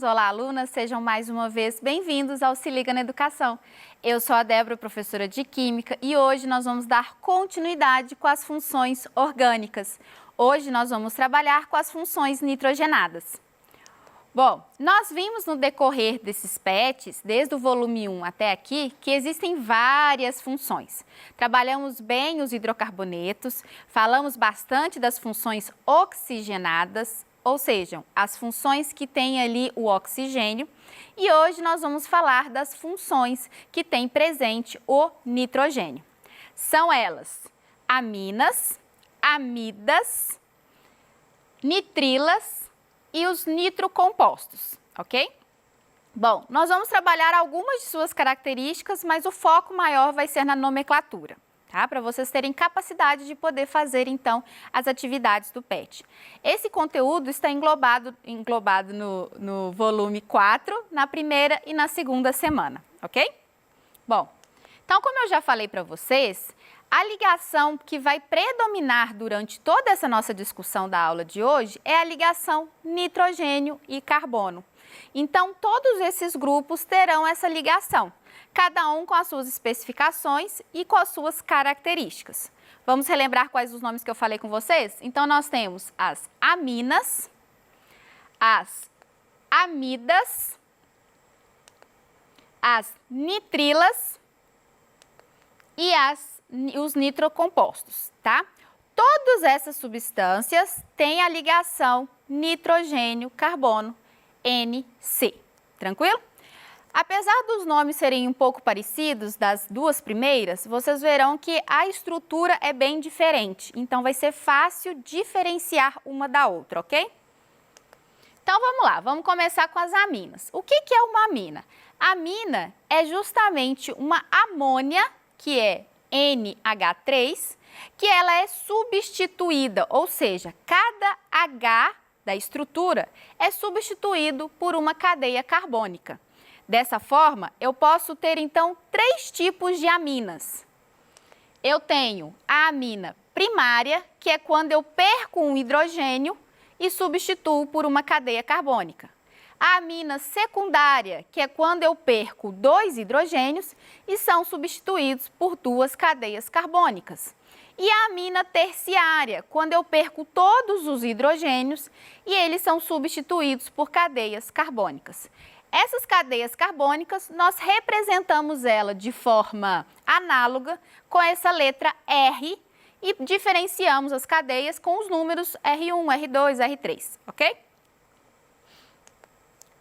olá alunas, sejam mais uma vez bem-vindos ao Se Liga na Educação. Eu sou a Débora, professora de Química, e hoje nós vamos dar continuidade com as funções orgânicas. Hoje nós vamos trabalhar com as funções nitrogenadas. Bom, nós vimos no decorrer desses PETs, desde o volume 1 até aqui, que existem várias funções. Trabalhamos bem os hidrocarbonetos, falamos bastante das funções oxigenadas, ou seja, as funções que têm ali o oxigênio, e hoje nós vamos falar das funções que têm presente o nitrogênio. São elas aminas, amidas, nitrilas e os nitrocompostos, ok? Bom, nós vamos trabalhar algumas de suas características, mas o foco maior vai ser na nomenclatura, tá? Para vocês terem capacidade de poder fazer, então, as atividades do PET. Esse conteúdo está englobado no volume 4, na primeira e na segunda semana, ok? Bom, então, como eu já falei para vocês, a ligação que vai predominar durante toda essa nossa discussão da aula de hoje é a ligação nitrogênio e carbono. Então, todos esses grupos terão essa ligação, cada um com as suas especificações e com as suas características. Vamos relembrar quais os nomes que eu falei com vocês? Então, nós temos as aminas, as amidas, as nitrilas e os nitrocompostos, tá? Todas essas substâncias têm a ligação nitrogênio-carbono, NC, tranquilo? Apesar dos nomes serem um pouco parecidos das duas primeiras, vocês verão que a estrutura é bem diferente, então vai ser fácil diferenciar uma da outra, ok? Então vamos lá, vamos começar com as aminas. O que é uma amina? Amina é justamente uma amônia, que é NH3, que ela é substituída, ou seja, cada H da estrutura é substituído por uma cadeia carbônica. Dessa forma, eu posso ter então três tipos de aminas. Eu tenho a amina primária, que é quando eu perco um hidrogênio e substituo por uma cadeia carbônica. A amina secundária, que é quando eu perco dois hidrogênios e são substituídos por duas cadeias carbônicas. E a amina terciária, quando eu perco todos os hidrogênios e eles são substituídos por cadeias carbônicas. Essas cadeias carbônicas, nós representamos ela de forma análoga com essa letra R e diferenciamos as cadeias com os números R1, R2, R3, ok?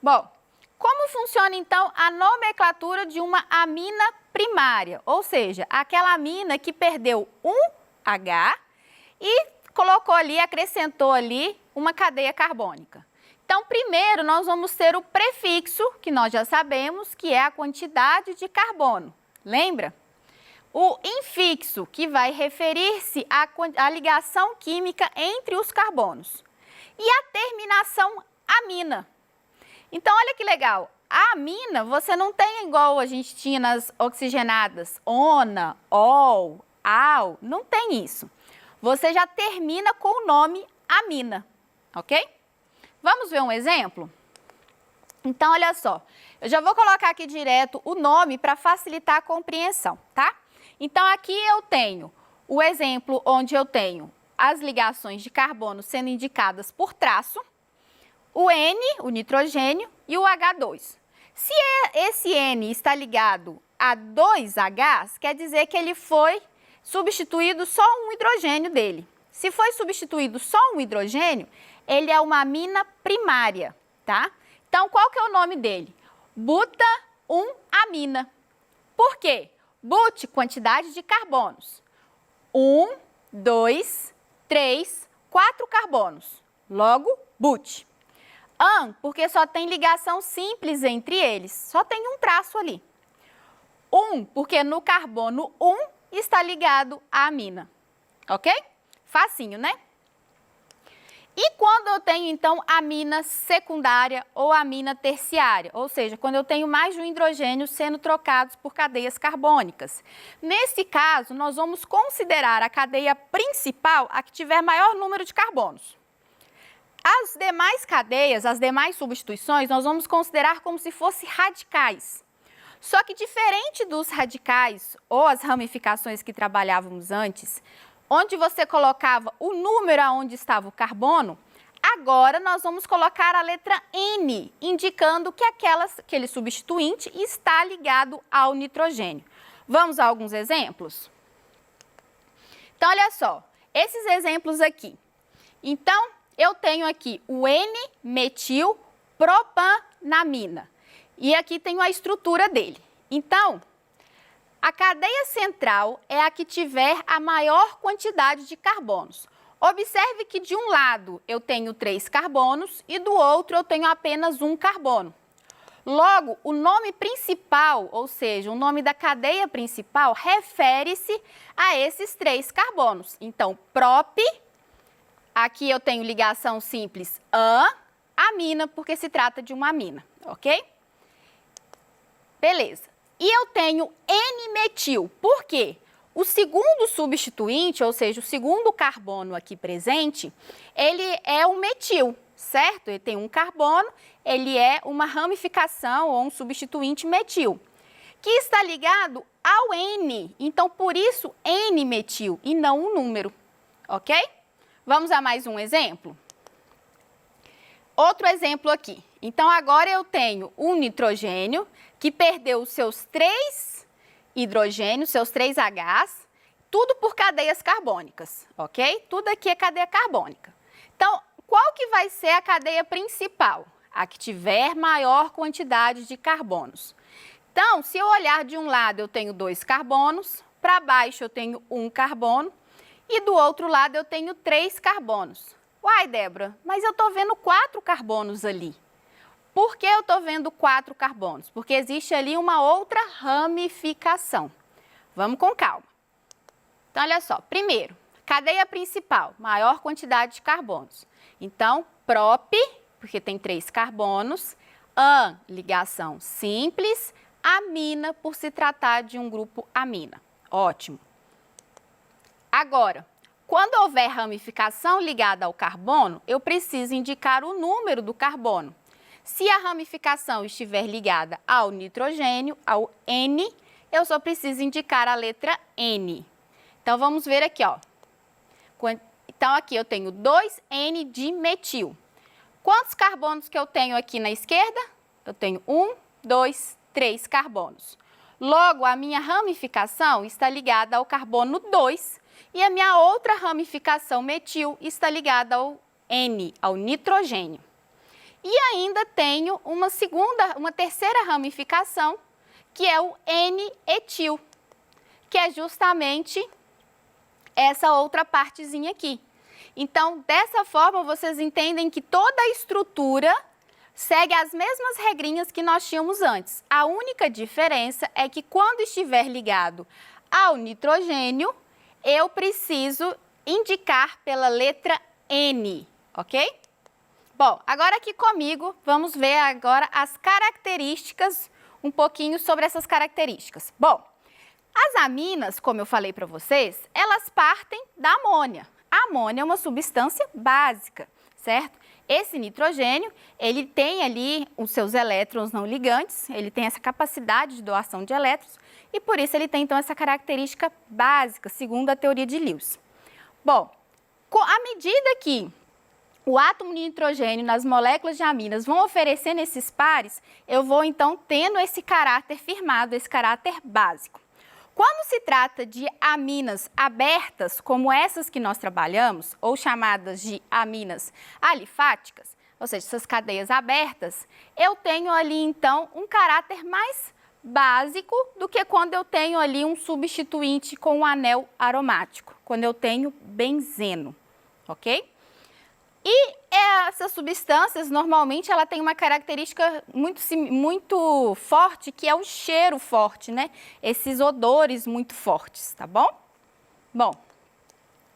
Bom, como funciona então a nomenclatura de uma amina primária? Ou seja, aquela amina que perdeu um H e colocou ali, acrescentou ali uma cadeia carbônica. Então, primeiro nós vamos ter o prefixo, que nós já sabemos, que é a quantidade de carbono. Lembra? O infixo, que vai referir-se à ligação química entre os carbonos. E a terminação amina. Então, olha que legal, a amina você não tem igual a gente tinha nas oxigenadas, ona, ol, al, não tem isso. Você já termina com o nome amina, ok? Vamos ver um exemplo? Então, olha só, eu já vou colocar aqui direto o nome para facilitar a compreensão, tá? Então, aqui eu tenho o exemplo onde eu tenho as ligações de carbono sendo indicadas por traço, o N, o nitrogênio, e o H2. Se esse N está ligado a dois Hs, quer dizer que ele foi substituído só um hidrogênio dele. Se foi substituído só um hidrogênio, ele é uma amina primária, tá? Então, qual que é o nome dele? Buta-1-amina. Por quê? But, quantidade de carbonos. 1, 2, 3, 4 carbonos. Logo, but. An, porque só tem ligação simples entre eles, só tem um traço ali. Porque no carbono 1 está ligado à amina, ok? Facinho, né? E quando eu tenho, então, amina secundária ou amina terciária, ou seja, quando eu tenho mais de um hidrogênio sendo trocados por cadeias carbônicas. Nesse caso, nós vamos considerar a cadeia principal a que tiver maior número de carbonos. As demais cadeias, as demais substituições, nós vamos considerar como se fossem radicais. Só que diferente dos radicais ou as ramificações que trabalhávamos antes, onde você colocava o número aonde estava o carbono, agora nós vamos colocar a letra N, indicando que aquele substituinte está ligado ao nitrogênio. Vamos a alguns exemplos? Então, olha só, esses exemplos aqui. Então, eu tenho aqui o N-metilpropanamina. E aqui tenho a estrutura dele. Então, a cadeia central é a que tiver a maior quantidade de carbonos. Observe que de um lado eu tenho 3 carbonos e do outro eu tenho apenas 1 carbono. Logo, o nome principal, ou seja, o nome da cadeia principal, refere-se a esses 3 carbonos. Então, prop, aqui eu tenho ligação simples amina, porque se trata de uma amina, ok? Beleza. E eu tenho N-metil. Por quê? O segundo substituinte, ou seja, o segundo carbono aqui presente, ele é um metil, certo? Ele tem um carbono, ele é uma ramificação ou um substituinte metil, que está ligado ao N. Então, por isso, N-metil e não um número, ok? Vamos a mais um exemplo? Outro exemplo aqui. Então, agora eu tenho um nitrogênio que perdeu os seus 3 hidrogênios, seus 3 Hs, tudo por cadeias carbônicas, ok? Tudo aqui é cadeia carbônica. Então, qual que vai ser a cadeia principal? A que tiver maior quantidade de carbonos. Então, se eu olhar de um lado, eu tenho 2 carbonos, para baixo eu tenho 1 carbono e do outro lado eu tenho 3 carbonos. Uai, Débora, mas eu estou vendo 4 carbonos ali. Por que eu estou vendo 4 carbonos? Porque existe ali uma outra ramificação. Vamos com calma. Então, olha só. Primeiro, cadeia principal, maior quantidade de carbonos. Então, prop, porque tem 3 carbonos, ligação simples, amina, por se tratar de um grupo amina. Ótimo. Agora, quando houver ramificação ligada ao carbono, eu preciso indicar o número do carbono. Se a ramificação estiver ligada ao nitrogênio, ao N, eu só preciso indicar a letra N. Então, vamos ver aqui, ó. Então, aqui eu tenho 2N de metil. Quantos carbonos que eu tenho aqui na esquerda? Eu tenho 1, 2, 3 carbonos. Logo, a minha ramificação está ligada ao carbono 2 e a minha outra ramificação metil está ligada ao N, ao nitrogênio. E ainda tenho uma terceira ramificação, que é o N-etil, que é justamente essa outra partezinha aqui. Então, dessa forma, vocês entendem que toda a estrutura segue as mesmas regrinhas que nós tínhamos antes. A única diferença é que quando estiver ligado ao nitrogênio, eu preciso indicar pela letra N, ok? Bom, agora aqui comigo, vamos ver agora as características, um pouquinho sobre essas características. Bom, as aminas, como eu falei para vocês, elas partem da amônia. A amônia é uma substância básica, certo? Esse nitrogênio, ele tem ali os seus elétrons não ligantes, ele tem essa capacidade de doação de elétrons e por isso ele tem então essa característica básica, segundo a teoria de Lewis. Bom, à medida que o átomo de nitrogênio nas moléculas de aminas vão oferecendo esses pares, eu vou então tendo esse caráter firmado, esse caráter básico. Quando se trata de aminas abertas, como essas que nós trabalhamos, ou chamadas de aminas alifáticas, ou seja, essas cadeias abertas, eu tenho ali então um caráter mais básico do que quando eu tenho ali um substituinte com um anel aromático, quando eu tenho benzeno, ok? E essas substâncias, normalmente, ela tem uma característica muito forte, que é o cheiro forte, né? Esses odores muito fortes, tá bom? Bom,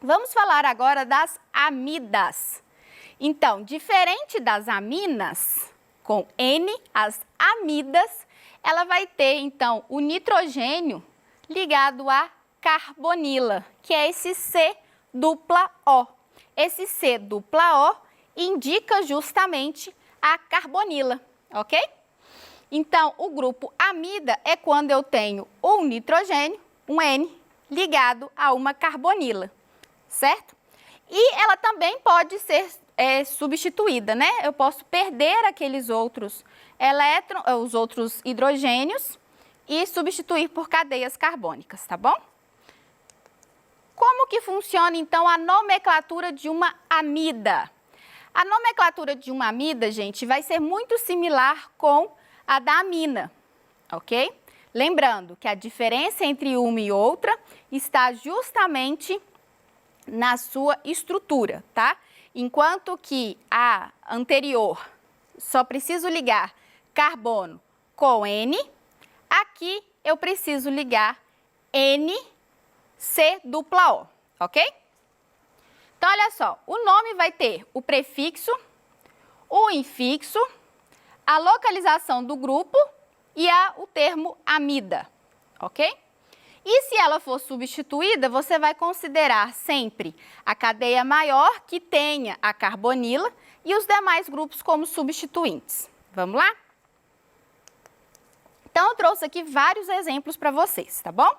vamos falar agora das amidas. Então, diferente das aminas, com N, as amidas, ela vai ter, então, o nitrogênio ligado à carbonila, que é esse C dupla O. Esse C dupla O indica justamente a carbonila, ok? Então, o grupo amida é quando eu tenho um nitrogênio, um N, ligado a uma carbonila, certo? E ela também pode ser substituída, né? Eu posso perder aqueles outros os outros hidrogênios e substituir por cadeias carbônicas, tá bom? Como que funciona, então, a nomenclatura de uma amida? A nomenclatura de uma amida, gente, vai ser muito similar com a da amina, ok? Lembrando que a diferença entre uma e outra está justamente na sua estrutura, tá? Enquanto que a anterior só preciso ligar carbono com N, aqui eu preciso ligar NC-O, ok? Então, olha só, o nome vai ter o prefixo, o infixo, a localização do grupo e o termo amida, ok? E se ela for substituída, você vai considerar sempre a cadeia maior que tenha a carbonila e os demais grupos como substituintes. Vamos lá? Então, eu trouxe aqui vários exemplos para vocês, tá bom?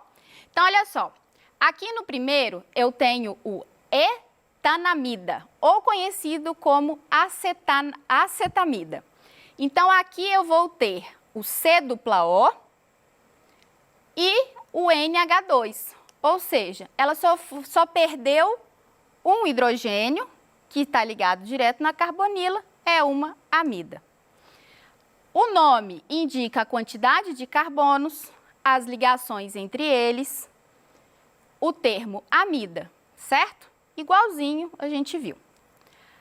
Então, olha só, aqui no primeiro eu tenho o etanamida, ou conhecido como acetamida. Então, aqui eu vou ter o C-O e o NH2, ou seja, ela só perdeu um hidrogênio, que está ligado direto na carbonila, é uma amida. O nome indica a quantidade de carbonos, as ligações entre eles, o termo amida, certo? Igualzinho a gente viu.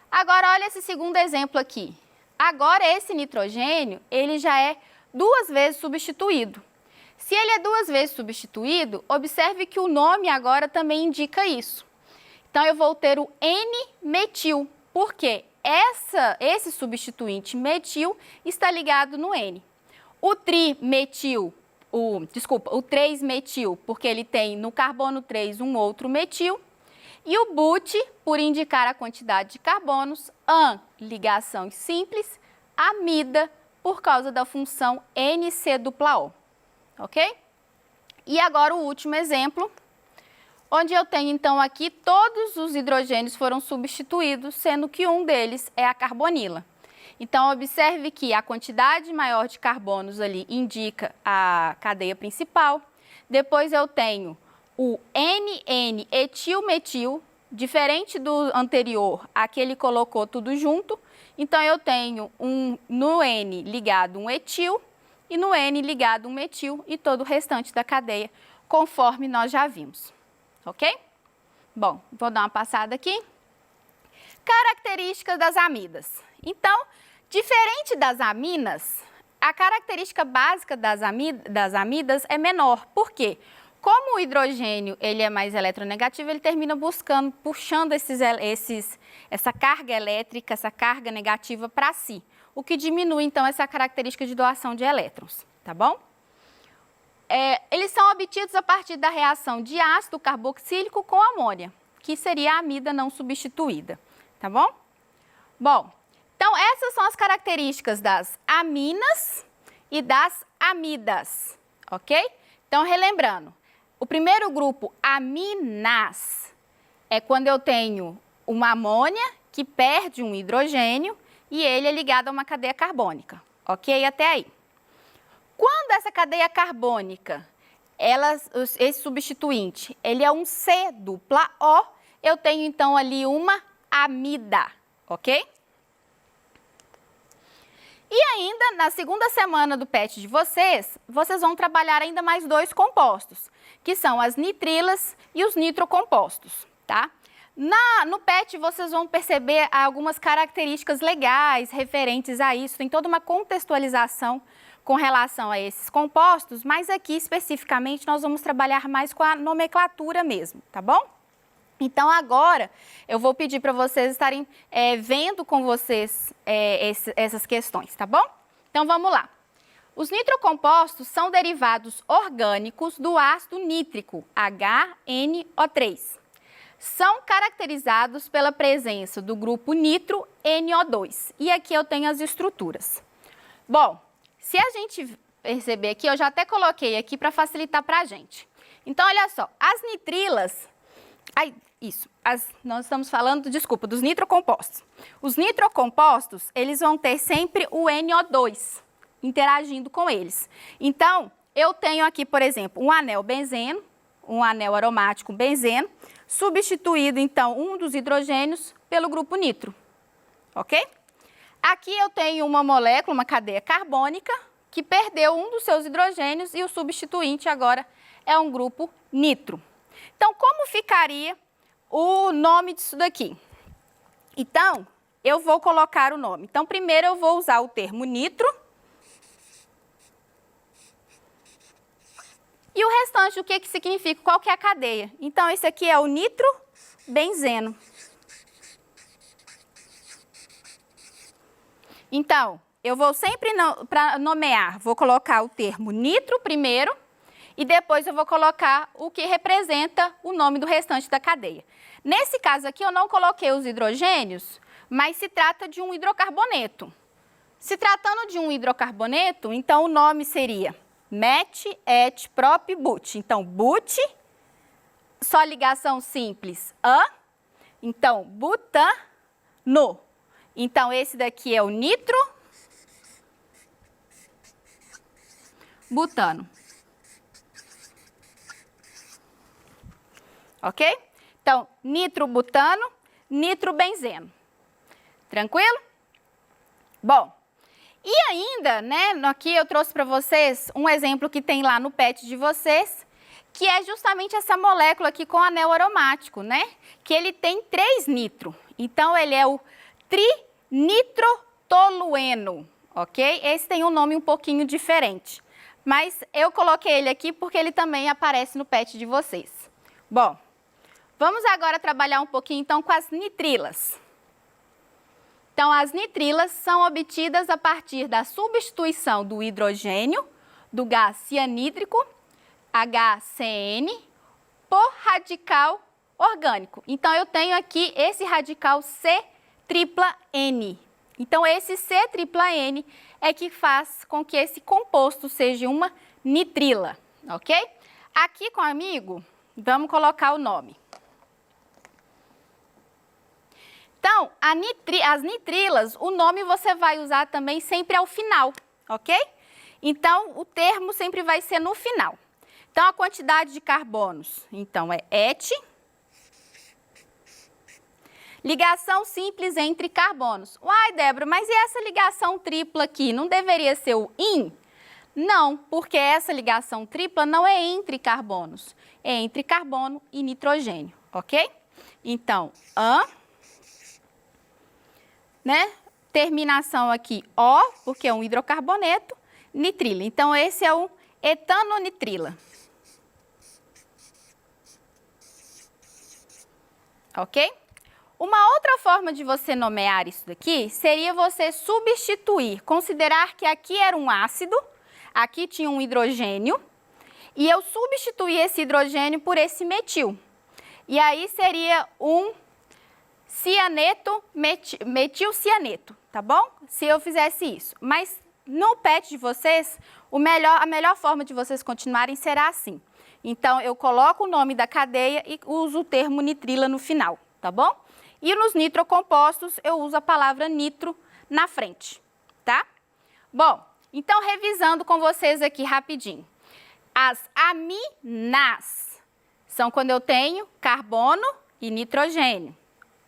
Agora, olha esse segundo exemplo aqui. Agora, esse nitrogênio, ele já é 2 vezes substituído. Se ele é 2 vezes substituído, observe que o nome agora também indica isso. Então, eu vou ter o N-metil, porque esse substituinte metil está ligado no N. O trimetil, o 3-metil, porque ele tem no carbono 3 um outro metil. E o but, por indicar a quantidade de carbonos, ligação simples, amida, por causa da função NC-O, ok? E agora o último exemplo, onde eu tenho então aqui todos os hidrogênios foram substituídos, sendo que um deles é a carbonila. Então, observe que a quantidade maior de carbonos ali indica a cadeia principal. Depois eu tenho o NN-etilmetil, diferente do anterior, aqui ele colocou tudo junto. Então, eu tenho no N ligado um etil e no N ligado um metil e todo o restante da cadeia, conforme nós já vimos. Ok? Bom, vou dar uma passada aqui. Características das amidas. Então, diferente das aminas, a característica básica das amidas é menor. Por quê? Como o hidrogênio ele é mais eletronegativo, ele termina puxando essa carga elétrica, essa carga negativa para si, o que diminui, então, essa característica de doação de elétrons, tá bom? Eles são obtidos a partir da reação de ácido carboxílico com amônia, que seria a amida não substituída, tá bom? Bom, então, essas são as características das aminas e das amidas, ok? Então, relembrando, o primeiro grupo, aminas, é quando eu tenho uma amônia que perde um hidrogênio e ele é ligado a uma cadeia carbônica, ok? Até aí. Quando essa cadeia carbônica, esse substituinte, ele é um C-O, eu tenho então ali uma amida, ok? E ainda, na segunda semana do PET de vocês vão trabalhar ainda mais 2 compostos, que são as nitrilas e os nitrocompostos, tá? No PET, vocês vão perceber algumas características legais referentes a isso, tem toda uma contextualização com relação a esses compostos, mas aqui, especificamente, nós vamos trabalhar mais com a nomenclatura mesmo, tá bom? Então, agora, eu vou pedir para vocês estarem vendo com vocês essas questões, tá bom? Então, vamos lá. Os nitrocompostos são derivados orgânicos do ácido nítrico, HNO3. são caracterizados pela presença do grupo nitro NO2. E aqui eu tenho as estruturas. Bom, se a gente perceber aqui, eu já até coloquei aqui para facilitar para a gente. Então, olha só, as nitrilas... nós estamos falando, desculpa, dos nitrocompostos. Os nitrocompostos, eles vão ter sempre o NO2 interagindo com eles. Então, eu tenho aqui, por exemplo, um anel benzeno, um anel aromático benzeno, substituído, então, um dos hidrogênios pelo grupo nitro, ok? Aqui eu tenho uma molécula, uma cadeia carbônica, que perdeu um dos seus hidrogênios e o substituinte agora é um grupo nitro. Então, como ficaria o nome disso daqui? Então, eu vou colocar o nome. Então, primeiro eu vou usar o termo nitro. E o restante, o que que significa? Qual que é a cadeia? Então, esse aqui é o nitrobenzeno. Então, eu vou sempre, para nomear, vou colocar o termo nitro primeiro e depois eu vou colocar o que representa o nome do restante da cadeia. Nesse caso aqui, eu não coloquei os hidrogênios, mas se trata de um hidrocarboneto. Se tratando de um hidrocarboneto, então o nome seria met, et, prop, but. Então, but, só ligação simples, então, butano. Então, esse daqui é o nitro butano. Ok? Então, nitrobutano, nitrobenzeno. Tranquilo? Bom, e ainda, né, aqui eu trouxe para vocês um exemplo que tem lá no PET de vocês, que é justamente essa molécula aqui com anel aromático, né? Que ele tem 3 nitro. Então, ele é o trinitrotolueno, ok? Esse tem um nome um pouquinho diferente. Mas eu coloquei ele aqui porque ele também aparece no PET de vocês. Bom, vamos agora trabalhar um pouquinho então com as nitrilas. Então, as nitrilas são obtidas a partir da substituição do hidrogênio, do gás cianídrico, HCN, por radical orgânico. Então, eu tenho aqui esse radical C-tripla-N. Então, esse C-tripla-N é que faz com que esse composto seja uma nitrila, ok? Aqui comigo, vamos colocar o nome. Então, as nitrilas, o nome você vai usar também sempre ao final, ok? Então, o termo sempre vai ser no final. Então, a quantidade de carbonos, então, é et. Ligação simples entre carbonos. Uai, Débora, mas e essa ligação tripla aqui? Não deveria ser o in? Não, porque essa ligação tripla não é entre carbonos. É entre carbono e nitrogênio, ok? Então, né? Terminação aqui, O, porque é um hidrocarboneto, nitrila. Então, esse é o etanonitrila. Ok? Uma outra forma de você nomear isso daqui seria você substituir, considerar que aqui era um ácido, aqui tinha um hidrogênio, e eu substituir esse hidrogênio por esse metil. E aí seria um cianeto, metilcianeto, tá bom? Se eu fizesse isso. Mas no PET de vocês, a melhor forma de vocês continuarem será assim. Então, eu coloco o nome da cadeia e uso o termo nitrila no final, tá bom? E nos nitrocompostos, eu uso a palavra nitro na frente, tá? Bom, então, revisando com vocês aqui rapidinho. As aminas são quando eu tenho carbono e nitrogênio.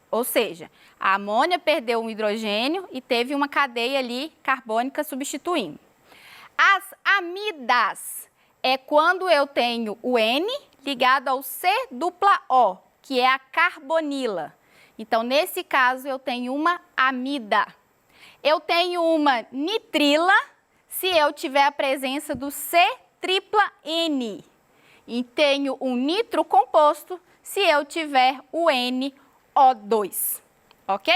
Ou seja, a amônia perdeu um hidrogênio e teve uma cadeia ali carbônica substituindo. As amidas é quando eu tenho o N ligado ao C-dupla-O, que é a carbonila. Então, nesse caso, eu tenho uma amida. Eu tenho uma nitrila se eu tiver a presença do C-tripla-N. E tenho um nitro composto se eu tiver o NO2, ok?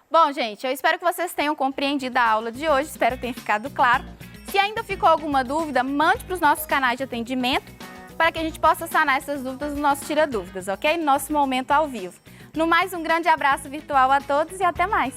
Bom, gente, eu espero que vocês tenham compreendido a aula de hoje, espero que tenha ficado claro. Se ainda ficou alguma dúvida, mande para os nossos canais de atendimento para que a gente possa sanar essas dúvidas no nosso Tira Dúvidas, ok? No nosso momento ao vivo. No mais, um grande abraço virtual a todos e até mais!